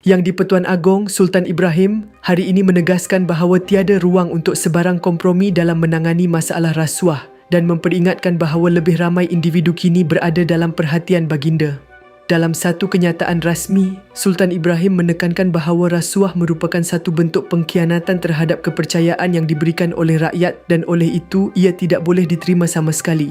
Yang di-Pertuan Agong Sultan Ibrahim hari ini menegaskan bahawa tiada ruang untuk sebarang kompromi dalam menangani masalah rasuah dan memperingatkan bahawa lebih ramai individu kini berada dalam perhatian baginda. Dalam satu kenyataan rasmi, Sultan Ibrahim menekankan bahawa rasuah merupakan satu bentuk pengkhianatan terhadap kepercayaan yang diberikan oleh rakyat dan oleh itu ia tidak boleh diterima sama sekali.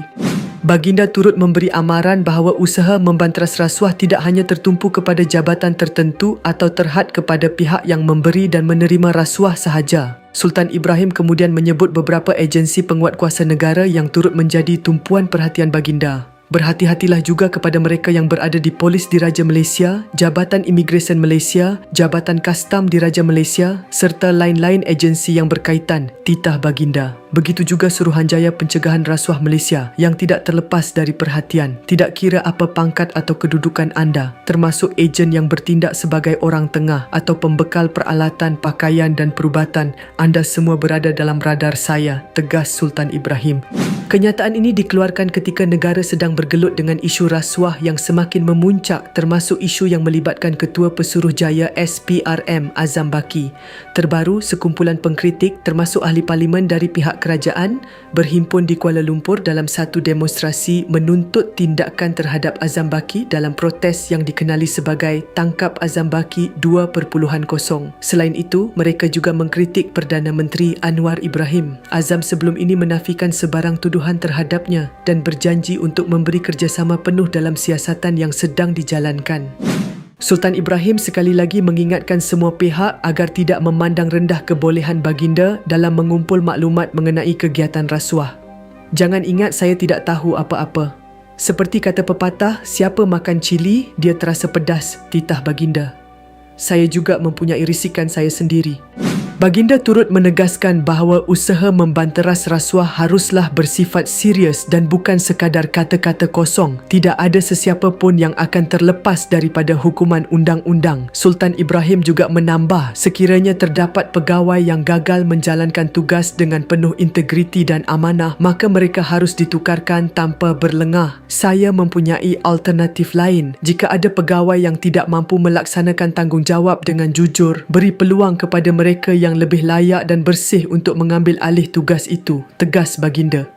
Baginda turut memberi amaran bahawa usaha membanteras rasuah tidak hanya tertumpu kepada jabatan tertentu atau terhad kepada pihak yang memberi dan menerima rasuah sahaja. Sultan Ibrahim kemudian menyebut beberapa agensi penguatkuasa negara yang turut menjadi tumpuan perhatian baginda. Berhati-hatilah juga kepada mereka yang berada di Polis Diraja Malaysia, Jabatan Imigresen Malaysia, Jabatan Kastam Diraja Malaysia serta lain-lain agensi yang berkaitan, titah baginda. Begitu juga Suruhanjaya Pencegahan Rasuah Malaysia yang tidak terlepas dari perhatian, tidak kira apa pangkat atau kedudukan anda, termasuk ejen yang bertindak sebagai orang tengah atau pembekal peralatan, pakaian dan perubatan, anda semua berada dalam radar saya, tegas Sultan Ibrahim. Kenyataan ini dikeluarkan ketika negara sedang bergelut dengan isu rasuah yang semakin memuncak termasuk isu yang melibatkan Ketua Pesuruhjaya SPRM Azam Baki. Terbaru, sekumpulan pengkritik termasuk ahli parlimen dari pihak kerajaan berhimpun di Kuala Lumpur dalam satu demonstrasi menuntut tindakan terhadap Azam Baki dalam protes yang dikenali sebagai Tangkap Azam Baki 2.0. Selain itu, mereka juga mengkritik Perdana Menteri Anwar Ibrahim. Azam sebelum ini menafikan sebarang tuduhan terhadapnya dan berjanji untuk memberi kerjasama penuh dalam siasatan yang sedang dijalankan. Sultan Ibrahim sekali lagi mengingatkan semua pihak agar tidak memandang rendah kebolehan baginda dalam mengumpul maklumat mengenai kegiatan rasuah. Jangan ingat saya tidak tahu apa-apa. Seperti kata pepatah, siapa makan cili, dia terasa pedas, titah baginda. Saya juga mempunyai risikan saya sendiri. Baginda turut menegaskan bahawa usaha membanteras rasuah haruslah bersifat serius dan bukan sekadar kata-kata kosong. Tidak ada sesiapa pun yang akan terlepas daripada hukuman undang-undang. Sultan Ibrahim juga menambah, sekiranya terdapat pegawai yang gagal menjalankan tugas dengan penuh integriti dan amanah, maka mereka harus ditukarkan tanpa berlengah. Saya mempunyai alternatif lain. Jika ada pegawai yang tidak mampu melaksanakan tanggungjawab dengan jujur, beri peluang kepada mereka yang lebih layak dan bersih untuk mengambil alih tugas itu, tegas baginda.